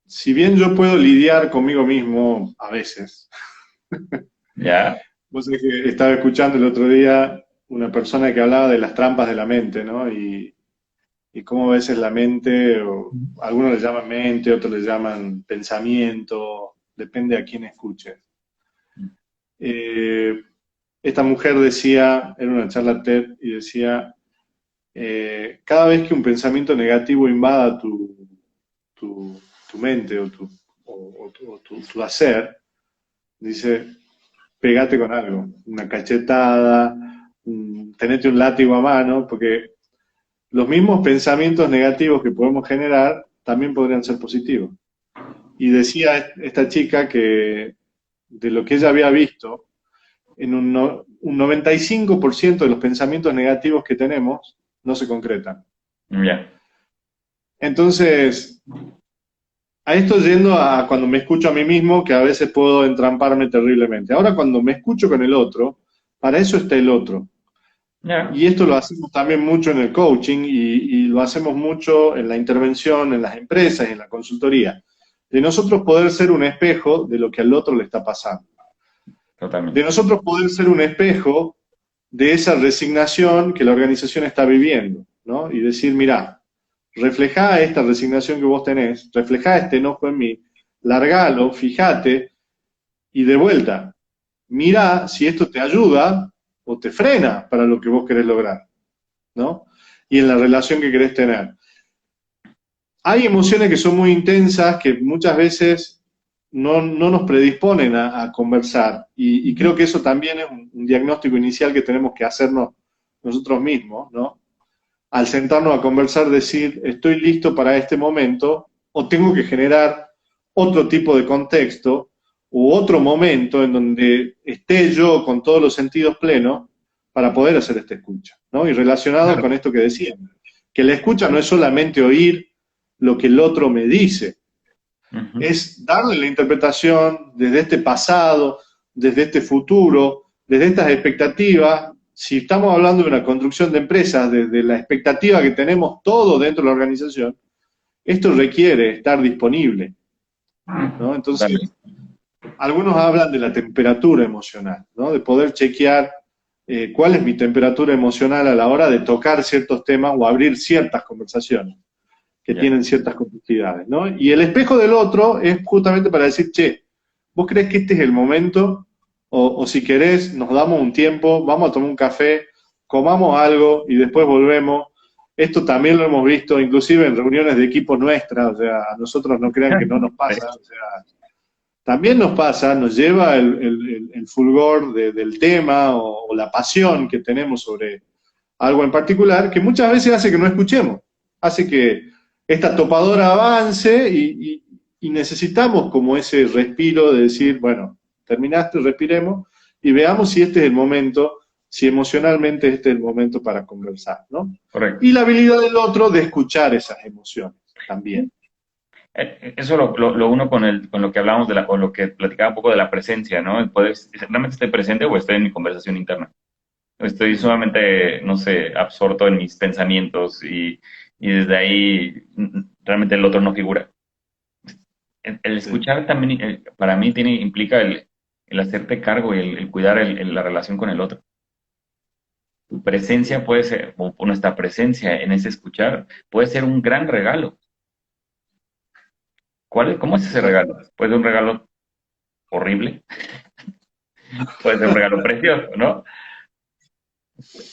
si bien yo puedo lidiar conmigo mismo a veces, ¿Ya? vos sabés que estaba escuchando el otro día una persona que hablaba de las trampas de la mente, ¿no? Y cómo a veces la mente, o algunos le llaman mente, otros le llaman pensamiento, depende a quién escuche. Eh, Esta mujer decía, era una charla TED, y decía, cada vez que un pensamiento negativo invada tu mente o tu hacer, dice, pegate con algo, una cachetada, tenete un látigo a mano, porque los mismos pensamientos negativos que podemos generar también podrían ser positivos. Y decía esta chica que de lo que ella había visto, en un 95% de los pensamientos negativos que tenemos no se concretan. Ya. Entonces, a esto yendo a cuando me escucho a mí mismo, que a veces puedo entramparme terriblemente. Ahora cuando me escucho con el otro, para eso está el otro. Ya. Y esto lo hacemos también mucho en el coaching y lo hacemos mucho en la intervención, en las empresas y en la consultoría. De nosotros poder ser un espejo de lo que al otro le está pasando. De Totalmente. nosotros poder ser un espejo de esa resignación que la organización está viviendo, ¿no? Y decir, mira, reflejá esta resignación que vos tenés, reflejá este enojo en mí, largalo, fíjate, y de vuelta, mira si esto te ayuda o te frena para lo que vos querés lograr, ¿no? Y en la relación que querés tener. Hay emociones que son muy intensas, que muchas veces no nos predisponen a conversar. Y creo que eso también es un diagnóstico inicial que tenemos que hacernos nosotros mismos, ¿no? Al sentarnos a conversar, decir, estoy listo para este momento, o tengo que generar otro tipo de contexto, u otro momento en donde esté yo con todos los sentidos plenos para poder hacer esta escucha, ¿no? Y relacionado Claro. con esto que decía, que la escucha no es solamente oír lo que el otro me dice, Ujú. es darle la interpretación desde este pasado, desde este futuro, desde estas expectativas. Si estamos hablando de una construcción de empresas, desde la expectativa que tenemos todos dentro de la organización, esto requiere estar disponible, ¿no? Entonces, Totalmente. algunos hablan de la temperatura emocional, ¿no? De poder chequear cuál es mi temperatura emocional a la hora de tocar ciertos temas o abrir ciertas conversaciones que Ya. tienen ciertas complejidades, ¿no? Y el espejo del otro es justamente para decir, che, ¿vos crees que este es el momento? O si querés, nos damos un tiempo, vamos a tomar un café, comamos algo y después volvemos. Esto también lo hemos visto, inclusive en reuniones de equipos nuestras, o sea, a nosotros no crean que no nos Sí. pasa, o sea, también nos pasa, nos lleva el fulgor del tema o la pasión que tenemos sobre algo en particular, que muchas veces hace que no escuchemos, hace que esta topadora avance y necesitamos como ese respiro de decir, bueno, terminaste, respiremos y veamos si este es el momento, si emocionalmente este es el momento para conversar, ¿no? Correcto. Y la habilidad del otro de escuchar esas emociones también. Eso lo uno con lo que hablábamos o lo que platicaba un poco de la presencia, ¿no? Puedes, ¿realmente estoy presente o estoy en mi conversación interna? Estoy sumamente, no sé, absorto en mis pensamientos y desde ahí realmente el otro no figura. El Sí. escuchar también, para mí, implica el hacerte cargo y el cuidar la relación con el otro. Tu presencia puede ser, o nuestra presencia en ese escuchar, puede ser un gran regalo. ¿Cómo es ese regalo? Puede ser un regalo horrible, puede ser un regalo precioso, ¿no?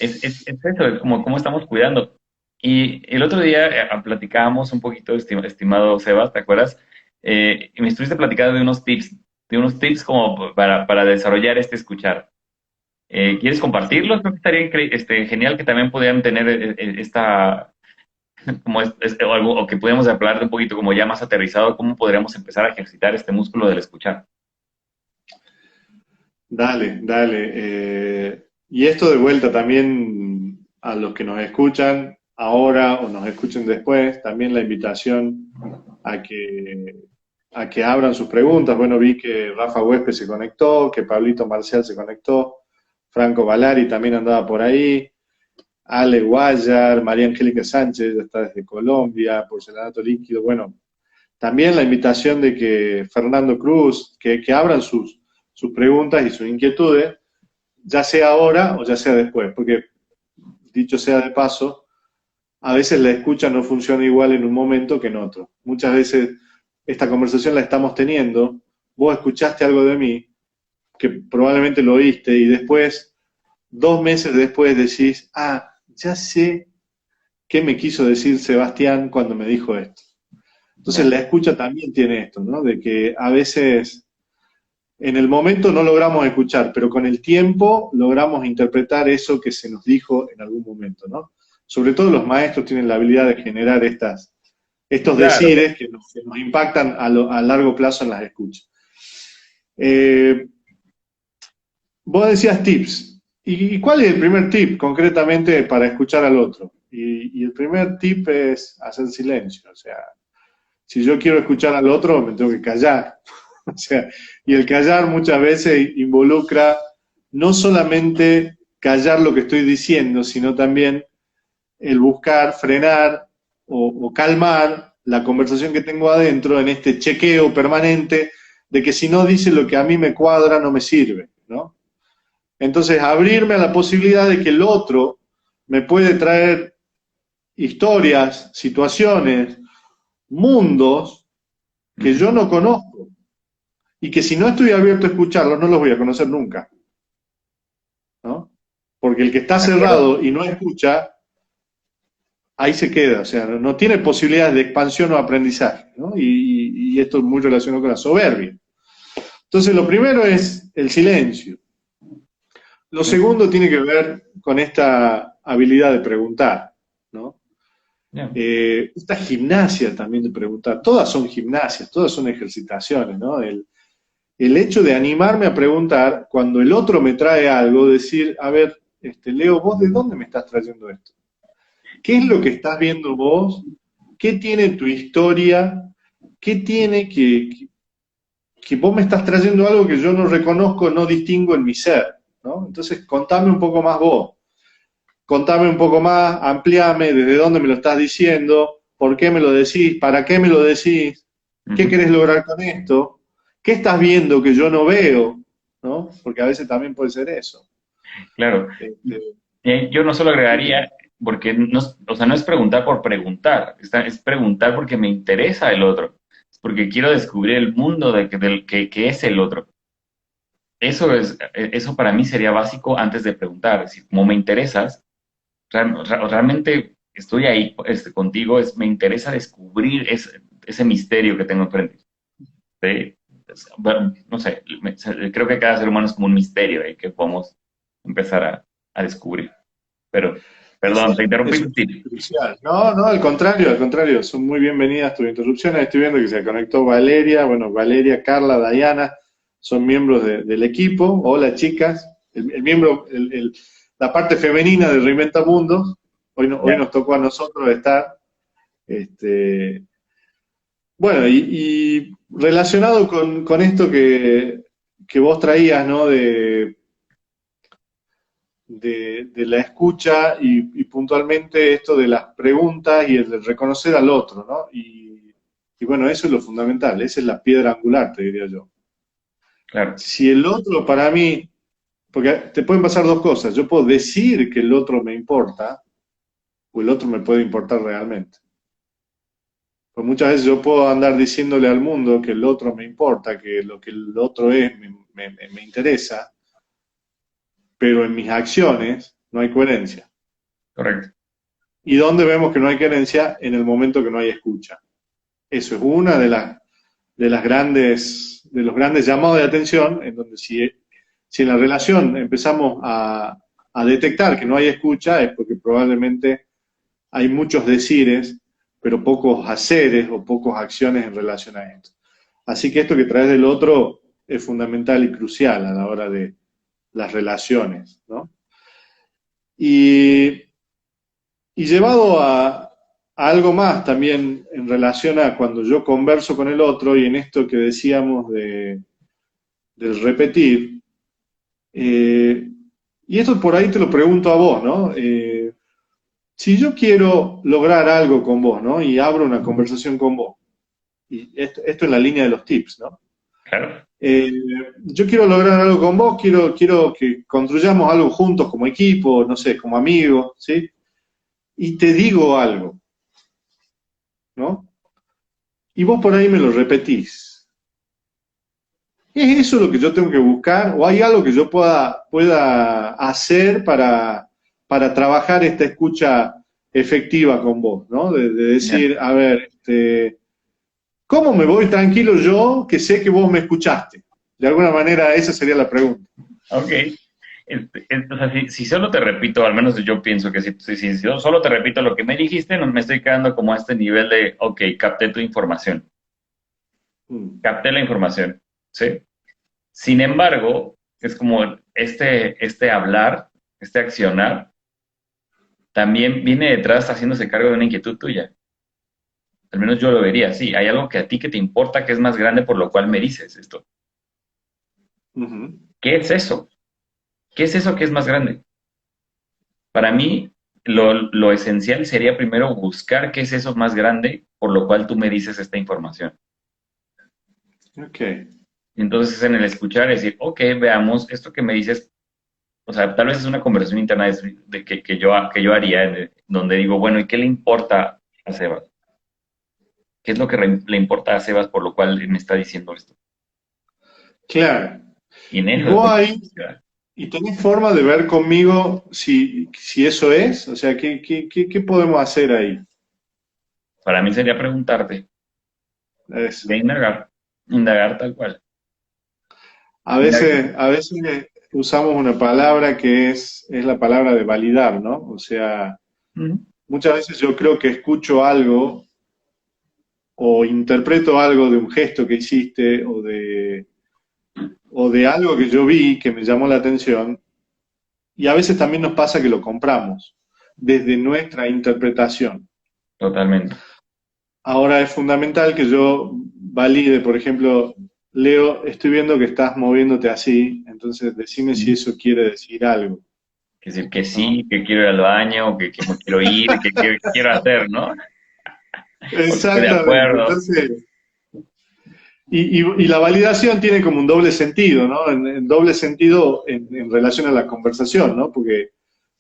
Es eso, es como cómo estamos cuidando. Y el otro día platicábamos un poquito, estimado Sebas, ¿te acuerdas? Y me estuviste platicando de unos tips como para desarrollar este escuchar. ¿Quieres compartirlos? Creo que estaría genial que también pudieran tener esta, como o algo, o que pudiéramos hablar de un poquito como ya más aterrizado, cómo podríamos empezar a ejercitar este músculo del escuchar. Dale, dale. Y esto de vuelta también a los que nos escuchan ahora o nos escuchen después, también la invitación a que, a que abran sus preguntas. Bueno, vi que Rafa Huespe se conectó, que Pablito Marcial se conectó, Franco Valari también andaba por ahí, Ale Guayar, María Angélica Sánchez, ya está desde Colombia, Porcelanato Líquido. Bueno, también la invitación de que Fernando Cruz, que abran sus preguntas y sus inquietudes, ya sea ahora o ya sea después, porque dicho sea de paso, a veces la escucha no funciona igual en un momento que en otro. Muchas veces esta conversación la estamos teniendo, vos escuchaste algo de mí, que probablemente lo oíste, y después, 2 meses después decís, ah, ya sé qué me quiso decir Sebastián cuando me dijo esto. Entonces Ya. la escucha también tiene esto, ¿no? De que a veces en el momento no logramos escuchar, pero con el tiempo logramos interpretar eso que se nos dijo en algún momento, ¿no? Sobre todo los maestros tienen la habilidad de generar estos Claro. decires que nos impactan a largo plazo en las escuchas. Eh, Vos decías tips. ¿Y cuál es el primer tip concretamente para escuchar al otro? Y el primer tip es hacer silencio. O sea, si yo quiero escuchar al otro, me tengo que callar. O sea, y el callar muchas veces involucra no solamente callar lo que estoy diciendo, sino también el buscar frenar o calmar la conversación que tengo adentro en este chequeo permanente de que si no dice lo que a mí me cuadra, no me sirve, ¿no? Entonces, abrirme a la posibilidad de que el otro me puede traer historias, situaciones, mundos que Ujú. yo no conozco y que si no estoy abierto a escucharlos, no los voy a conocer nunca, ¿no? Porque el que está De acuerdo. cerrado y no escucha, ahí se queda, o sea, no tiene posibilidades de expansión o aprendizaje, ¿no? Y esto es muy relacionado con la soberbia. Entonces, lo primero es el silencio. Lo Sí. segundo tiene que ver con esta habilidad de preguntar, ¿no? Ya. Esta gimnasia también de preguntar, todas son gimnasias, todas son ejercitaciones, ¿no? El hecho de animarme a preguntar cuando el otro me trae algo, decir, a ver, Leo, ¿vos de dónde me estás trayendo esto? ¿Qué es lo que estás viendo vos? ¿Qué tiene tu historia? ¿Qué tiene que vos me estás trayendo algo que yo no reconozco, no distingo en mi ser? ¿No? Entonces, contame un poco más vos. Contame un poco más, ampliame desde dónde me lo estás diciendo, por qué me lo decís, para qué me lo decís, qué Ujú. querés lograr con esto, qué estás viendo que yo no veo, ¿no? Porque a veces también puede ser eso. Claro. Este, Yo no solo dime. agregaría, porque no, o sea, no es preguntar por preguntar, es preguntar porque me interesa el otro, es porque quiero descubrir el mundo que es el otro. Eso para mí sería básico antes de preguntar. Es decir, como me interesas, realmente estoy ahí contigo, me interesa descubrir ese misterio que tengo enfrente. ¿Sí? Bueno, no sé, creo que cada ser humano es como un misterio que podemos empezar a descubrir. Pero, perdón, te interrumpí Eso tu es tip. crucial. No, no, al contrario, son muy bienvenidas tus interrupciones. Estoy viendo que se conectó Valeria, bueno, Valeria, Carla, Dayana, son miembros del equipo. Hola, chicas. El miembro, la parte femenina de Reinventa Mundos. Hoy Ya. nos tocó a nosotros estar. Este, bueno, y relacionado con esto que vos traías, ¿no? De la escucha y puntualmente esto de las preguntas y el de reconocer al otro, ¿no? Y bueno, eso es lo fundamental, esa es la piedra angular, te diría yo. Claro, Si el otro para mí, porque te pueden pasar dos cosas, yo puedo decir que el otro me importa o el otro me puede importar realmente. Pues muchas veces yo puedo andar diciéndole al mundo que el otro me importa, que lo que el otro es me interesa, pero en mis acciones no hay coherencia. correcto. ¿Y dónde vemos que no hay coherencia? En el momento que no hay escucha. Eso es una de los grandes llamados de atención, en donde si en la relación empezamos a detectar que no hay escucha, es porque probablemente hay muchos decires, pero pocos haceres o pocas acciones en relación a esto. Así que esto que traes del otro es fundamental y crucial a la hora de las relaciones, ¿no? Y, y llevado a algo más también en relación a cuando yo converso con el otro y en esto que decíamos del repetir, eh, y esto por ahí te lo pregunto a vos, ¿no? Si yo quiero lograr algo con vos, ¿no? Y abro una conversación con vos, y esto en la línea de los tips, ¿no? Claro. Eh, yo quiero lograr algo con vos, quiero que construyamos algo juntos como equipo, no sé, como amigos, ¿sí? Y te digo algo, ¿no? Y vos por ahí me lo repetís. ¿Es eso lo que yo tengo que buscar? ¿O hay algo que yo pueda hacer para trabajar esta escucha efectiva con vos, ¿no? De Ya. decir, a ver, ¿cómo me voy tranquilo yo que sé que vos me escuchaste? De alguna manera, esa sería la pregunta. Ok. O sea, si solo te repito, al menos yo pienso que si yo solo te repito lo que me dijiste, no me estoy quedando como a este nivel de, ok, capté tu información, Mm. capté la información, ¿sí? Sin embargo, es como este hablar, este accionar, también viene detrás haciéndose cargo de una inquietud tuya. Al menos yo lo vería así. Hay algo que a ti que te importa que es más grande por lo cual me dices esto. Ujú. ¿Qué es eso? ¿Qué es eso que es más grande? Para mí, lo esencial sería primero buscar qué es eso más grande por lo cual tú me dices esta información. Ok. Y entonces en el escuchar decir, ok, veamos, esto que me dices, o sea, tal vez es una conversación interna que yo haría, donde digo, bueno, ¿y qué le importa a Sebas? ¿Qué es lo que le importa a Sebas por lo cual me está diciendo esto? Claro. Y en Y eso es vos donde ahí, y tenés forma de ver conmigo si eso es, o sea, ¿qué podemos hacer ahí? para mí sería preguntarte, Eso. de indagar tal cual. Indagar. A veces usamos una palabra que es la palabra de validar, ¿no? O sea, Ujú. muchas veces yo creo que escucho algo o interpreto algo de un gesto que hiciste o de algo que yo vi que me llamó la atención y a veces también nos pasa que lo compramos desde nuestra interpretación. Totalmente. Ahora es fundamental que yo valide, por ejemplo, Leo, estoy viendo que estás moviéndote así, entonces decime si Ujú. eso quiere decir algo, Que decir que ¿no? sí, que quiero ir al baño, que me quiero ir, que quiero hacer, ¿no? O que estoy de Exactamente. acuerdo. Entonces, y la validación tiene como un doble sentido, ¿no? En doble sentido en relación a la conversación, ¿no? Porque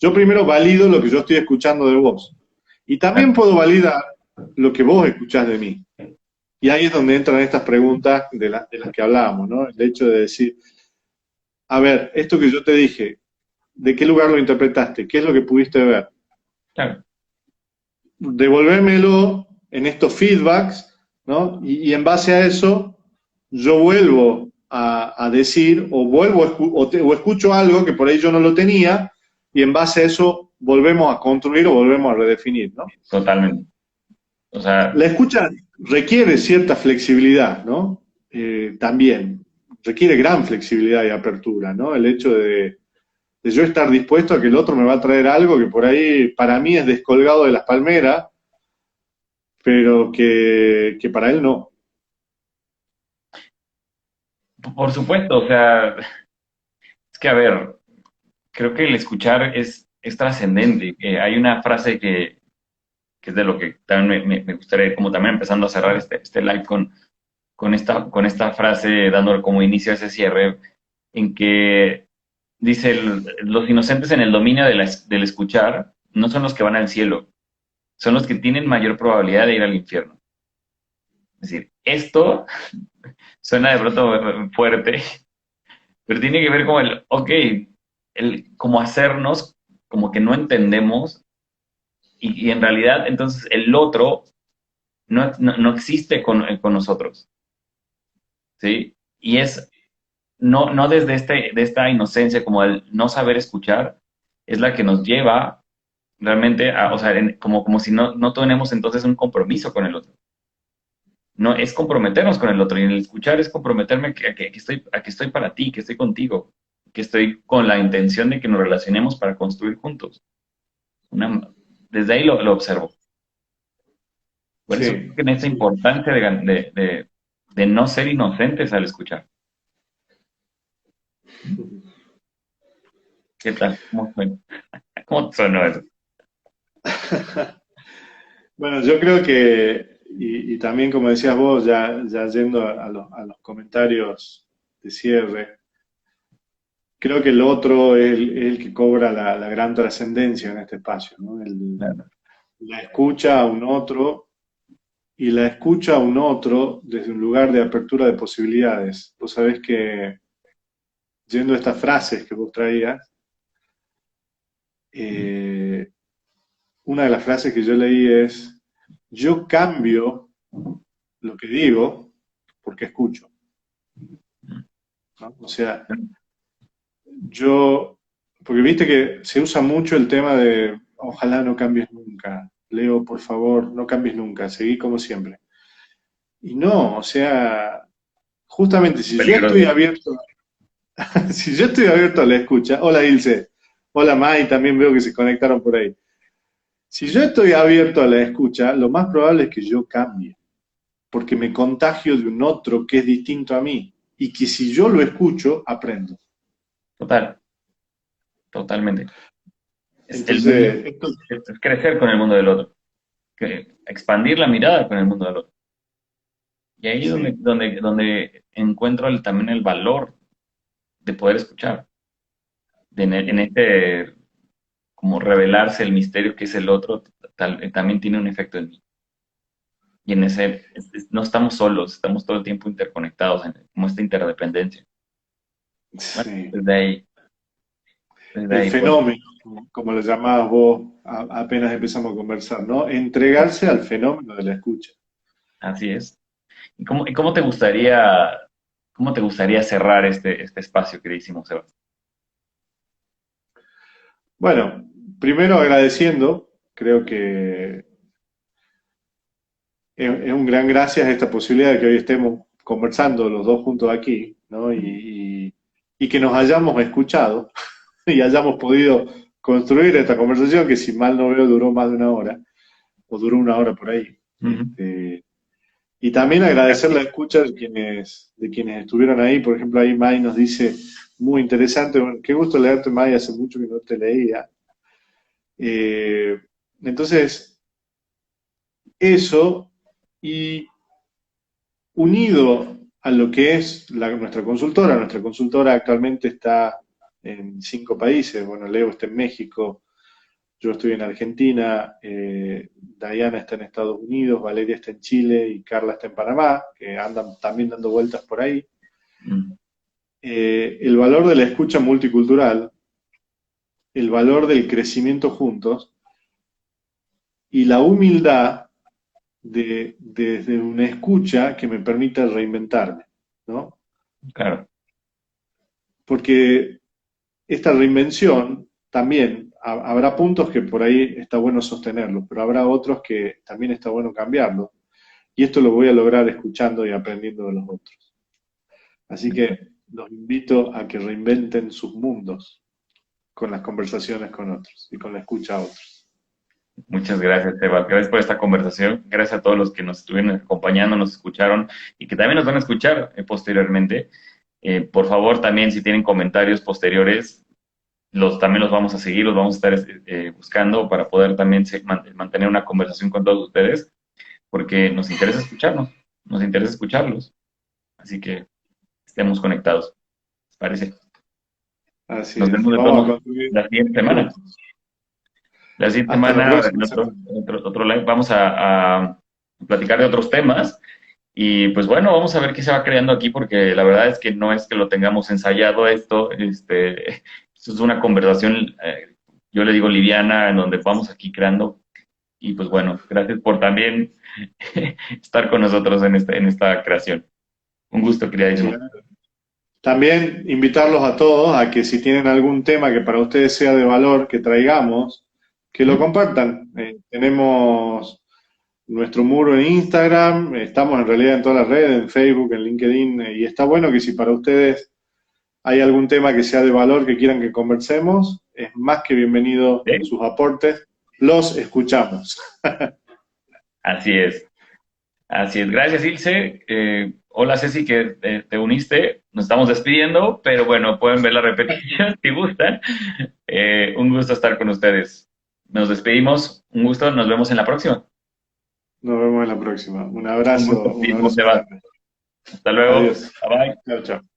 yo primero valido lo que yo estoy escuchando de vos. Y también Claro. puedo validar lo que vos escuchás de mí. Y ahí es donde entran estas preguntas de las que hablábamos, ¿no? El hecho de decir, a ver, esto que yo te dije, ¿de qué lugar lo interpretaste? ¿Qué es lo que pudiste ver? Claro. Devolvémelo en estos feedbacks, ¿no? Y en base a eso, yo vuelvo a decir, o vuelvo o escucho algo que por ahí yo no lo tenía, y en base a eso volvemos a construir o volvemos a redefinir, ¿no? Totalmente. O sea, La escucha requiere cierta flexibilidad, ¿no? También requiere gran flexibilidad y apertura, ¿no? El hecho de yo estar dispuesto a que el otro me va a traer algo que por ahí para mí es descolgado de las palmeras, pero que para él no. por supuesto, o sea, es que a ver, creo que el escuchar es trascendente. Hay una frase que es de lo que también me gustaría, como también empezando a cerrar este live con esta frase, dando como inicio a ese cierre, en que dice, los inocentes en el dominio del escuchar no son los que van al cielo, son los que tienen mayor probabilidad de ir al infierno. Es decir, esto suena de pronto fuerte, pero tiene que ver con ok, como hacernos como que no entendemos y en realidad entonces el otro no existe con nosotros, ¿sí? Y es no desde de esta inocencia como el no saber escuchar, es la que nos lleva realmente o sea, como si no tenemos entonces un compromiso con el otro. No, es comprometernos con el otro. Y el escuchar es comprometerme a que estoy para ti, que estoy contigo, que estoy con la intención de que nos relacionemos para construir juntos. Una- Desde ahí lo observo. Por eso creo Sí, que en esta sí. importancia de no ser inocentes al escuchar. ¿Qué tal? ¿Cómo suena? ¿Cómo te sonó eso? Bueno, yo creo que, y también como decías vos, ya yendo a los comentarios de cierre, creo que el otro es el que cobra la gran trascendencia en este espacio, ¿no? Claro. La escucha a un otro y la escucha a un otro desde un lugar de apertura de posibilidades. Vos sabés que, yendo a estas frases que vos traías, eh, una de las frases que yo leí es, yo cambio lo que digo porque escucho, ¿no? O sea, yo, porque viste que se usa mucho el tema de, ojalá no cambies nunca, Leo, por favor, no cambies nunca, seguí como siempre. Y no, o sea, justamente si yo estoy Peligroso. abierto, si yo estoy abierto a la escucha, hola Ilse, hola Mai, también veo que se conectaron por ahí. Si yo estoy abierto a la escucha, lo más probable es que yo cambie, porque me contagio de un otro que es distinto a mí, y que si yo lo escucho, aprendo. Total, totalmente. Es el mundo, Entonces, esto, es crecer con el mundo del otro, expandir la mirada con el mundo del otro. Y ahí es sí, donde encuentro también el valor de poder escuchar, en este, como revelarse el misterio que es el otro, también tiene un efecto en mí. Y en ese, no estamos solos, estamos todo el tiempo interconectados, como esta interdependencia. Bueno, sí. desde El ahí, pues, fenómeno, como lo llamabas vos apenas empezamos a conversar, ¿no? Entregarse al fenómeno de la escucha. así es. Y cómo te gustaría cerrar este espacio que le hicimos, Sebas? Bueno, primero agradeciendo, creo que es un gran gracias esta posibilidad de que hoy estemos conversando los dos juntos aquí, ¿no? Y que nos hayamos escuchado y hayamos podido construir esta conversación que si mal no veo duró más de una hora, o duró una hora por ahí. Ujú. Y también agradecer la escucha de quienes estuvieron ahí. Por ejemplo, ahí May nos dice, muy interesante, bueno, qué gusto leerte, May, hace mucho que no te leía. Eh, entonces, eso, y unido a lo que es nuestra consultora actualmente está en 5 países. Bueno, Leo está en México, yo estoy en Argentina, Diana está en Estados Unidos, Valeria está en Chile y Carla está en Panamá, que andan también dando vueltas por ahí. Mm, El valor de la escucha multicultural, el valor del crecimiento juntos y la humildad desde una escucha que me permita reinventarme, ¿no? claro, Porque esta reinvención también habrá puntos que por ahí está bueno sostenerlos, pero habrá otros que también está bueno cambiarlos. Y esto lo voy a lograr escuchando y aprendiendo de los otros. Así que los invito a que reinventen sus mundos con las conversaciones con otros y con la escucha a otros. muchas gracias, Sebas. Gracias por esta conversación. Gracias a todos los que nos estuvieron acompañando, nos escucharon y que también nos van a escuchar posteriormente. Por favor, también si tienen comentarios posteriores, también los vamos a seguir, los vamos a estar buscando para poder también mantener una conversación con todos ustedes, porque nos interesa escucharnos, nos interesa escucharlos. Así que estemos conectados, ¿les parece? Así Nos es. vemos de Vamos a todos construir la siguiente semana. juntos. La siguiente Hasta la semana, próxima semana. otro live, vamos a platicar de otros temas. Y pues bueno, vamos a ver qué se va creando aquí, porque la verdad es que no es que lo tengamos ensayado esto, esto es una conversación, yo le digo liviana, en donde vamos aquí creando. Y pues bueno, gracias por también estar con nosotros en esta creación. Un gusto, queridísimo. Claro. También invitarlos a todos a que si tienen algún tema que para ustedes sea de valor que traigamos, que lo compartan. Tenemos nuestro muro en Instagram, estamos en realidad en todas las redes, en Facebook, en LinkedIn, y está bueno que si para ustedes hay algún tema que sea de valor que quieran que conversemos, es más que bienvenido ¿Sí? sus aportes, los escuchamos. Así es. Así es. Gracias, Ilse. Hola, Ceci, que te uniste. Nos estamos despidiendo, pero bueno, pueden ver la repetición si gustan. Un gusto estar con ustedes. Nos despedimos. Un gusto. Nos vemos en la próxima. Nos vemos en la próxima. Un gusto, Un mismo, abrazo Sebas. grande. Hasta luego. Adiós. Bye bye. Chao, chao.